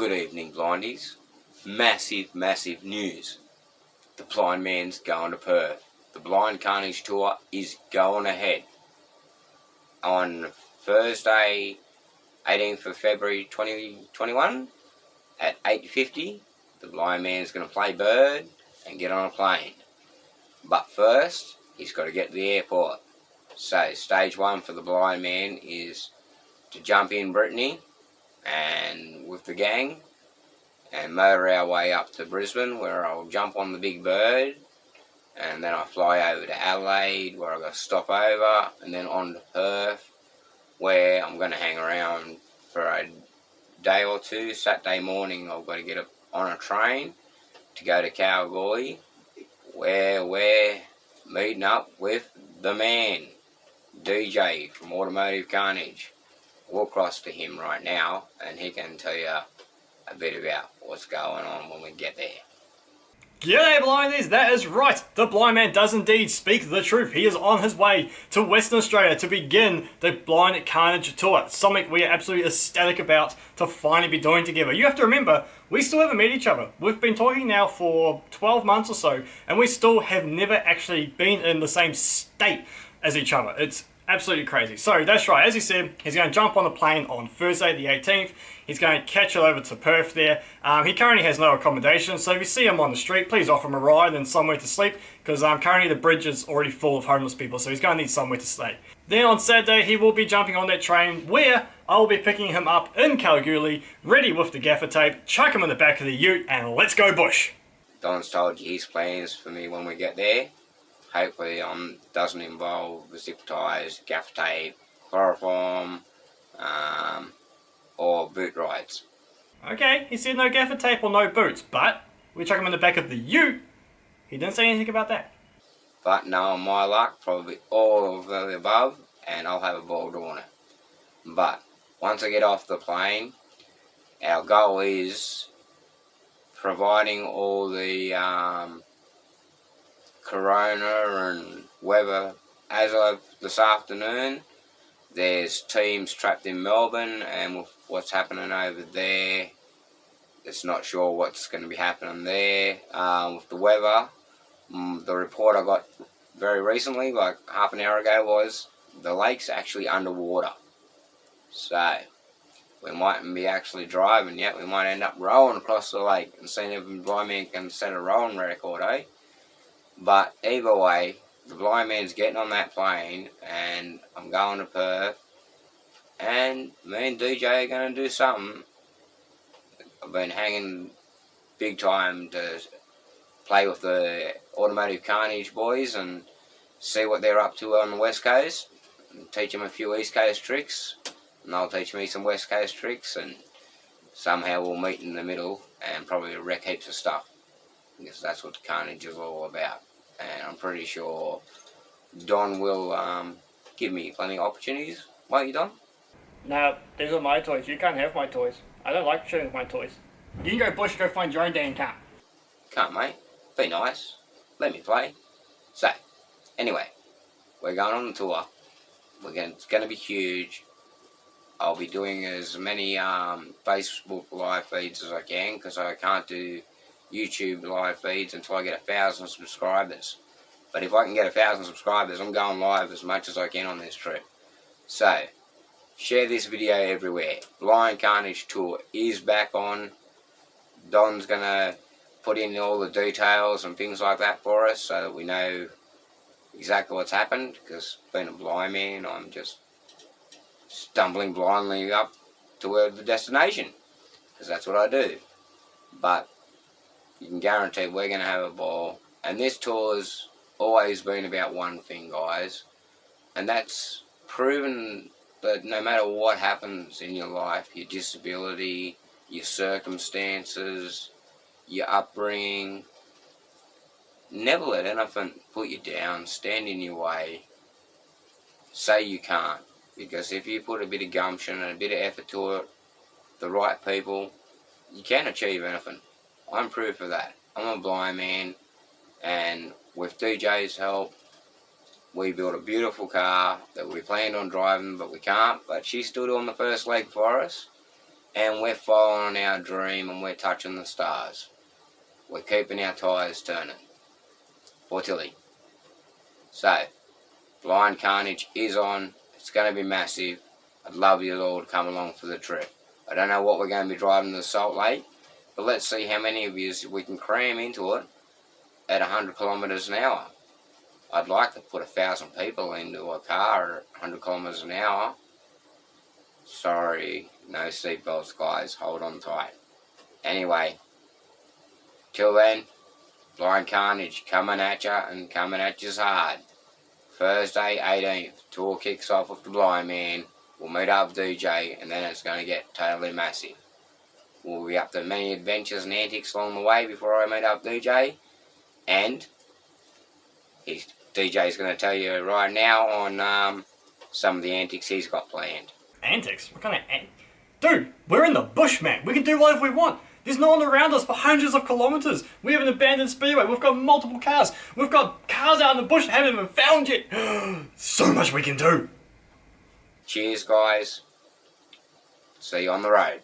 Good evening, blindies. Massive news. The blind man's going to Perth. The Blind Carnage Tour is going ahead. On Thursday, 18th of February 2021, at 8:50, the blind man's going to play bird and get on a plane. But first, he's got to get to the airport. So, stage one for the blind man is to jump in Brittany and with the gang and motor our way up to Brisbane, where I'll jump on the big bird, and then I fly over to Adelaide, where I've got to stop over, and then on to Perth, where I'm going to hang around for a day or two. Saturday morning I've got to get on a train to go to Kalgoorlie, where we're meeting up with the man, DJ from Automotive Carnage. We'll cross to him right now and he can tell you a bit about what's going on when we get there. G'day blindies, that is right. The blind man does indeed speak the truth. He is on his way to Western Australia to begin the Blind Carnage Tour. Something we are absolutely ecstatic about to finally be doing together. You have to remember, we still haven't met each other. We've been talking now for 12 months or so, and we still have never actually been in the same state as each other. It's absolutely crazy. So that's right, as he said, he's going to jump on the plane on Thursday the 18th. He's going to catch it over to Perth there. He currently has no accommodation, so if you see him on the street, please offer him a ride and somewhere to sleep, because currently the bridge is already full of homeless people, so he's going to need somewhere to stay. Then on Saturday, he will be jumping on that train where I will be picking him up in Kalgoorlie, ready with the gaffer tape, chuck him in the back of the ute, and let's go bush. Don's told you his plans for me when we get there. Hopefully doesn't involve the zip ties, gaff tape, chloroform, or boot rides. Okay, he said no gaffer tape or no boots, but we chuck him in the back of the ute. He didn't say anything about that. But knowing my luck, probably all of the above, and I'll have a ball doing it. But once I get off the plane, our goal is providing all the corona and weather. As of this afternoon, there's teams trapped in Melbourne, and with what's happening over there, it's not sure what's going to be happening there. With the weather, the report I got very recently, like half an hour ago, was the lake's actually underwater. So we mightn't be actually driving yet. We might end up rowing across the lake and seeing if the blind man can set a rowing record, eh? But either way, the blind man's getting on that plane and I'm going to Perth, and me and DJ are going to do something. I've been hanging big time to play with the Automotive Carnage boys and see what they're up to on the West Coast, and teach them a few East Coast tricks, and they'll teach me some West Coast tricks, and somehow we'll meet in the middle and probably wreck heaps of stuff, because that's what the Carnage is all about. And I'm pretty sure Don will give me plenty of opportunities. Won't you, Don? No, these are my toys. You can't have my toys. I don't like shooting with my toys. You can go bush, go find your own damn car. Can't, mate. Be nice. Let me play. So, anyway, we're going on the tour. It's going to be huge. I'll be doing as many Facebook live feeds as I can, because I can't do YouTube live feeds until I get 1,000 subscribers. But if I can get 1,000 subscribers, I'm going live as much as I can on this trip. So, share this video everywhere. Blind Carnage Tour is back on. Don's going to put in all the details and things like that for us, so that we know exactly what's happened, because being a blind man, I'm just stumbling blindly up toward the destination, because that's what I do. But you can guarantee we're going to have a ball. And this tour's always been about one thing, guys, and that's proving that no matter what happens in your life, your disability, your circumstances, your upbringing, never let anything put you down, stand in your way, say you can't. Because if you put a bit of gumption and a bit of effort to it, the right people, you can achieve anything. I'm proof of that. I'm a blind man, and with DJ's help, we built a beautiful car that we planned on driving, but we can't. But she's still doing the first leg for us, and we're following our dream and we're touching the stars. We're keeping our tyres turning for Tilly. So, Blind Carnage is on. It's going to be massive. I'd love you all to come along for the trip. I don't know what we're going to be driving to the Salt Lake, but let's see how many of you we can cram into it at 100 kilometres an hour. I'd like to put 1,000 people into a car at 100 kilometres an hour. Sorry, no seatbelts, guys. Hold on tight. Anyway, till then, Blind Carnage coming at ya and coming at you hard. Thursday 18th, tour kicks off with the Blind Man. We'll meet up with DJ, and then it's going to get totally massive. We'll be up to many adventures and antics along the way before I meet up with DJ. And DJ's going to tell you right now on some of the antics he's got planned. Antics? What kind of Dude, we're in the bush, man. We can do whatever we want. There's no one around us for hundreds of kilometres. We have an abandoned speedway. We've got multiple cars. We've got cars out in the bush that haven't even found yet. So much we can do. Cheers, guys. See you on the road.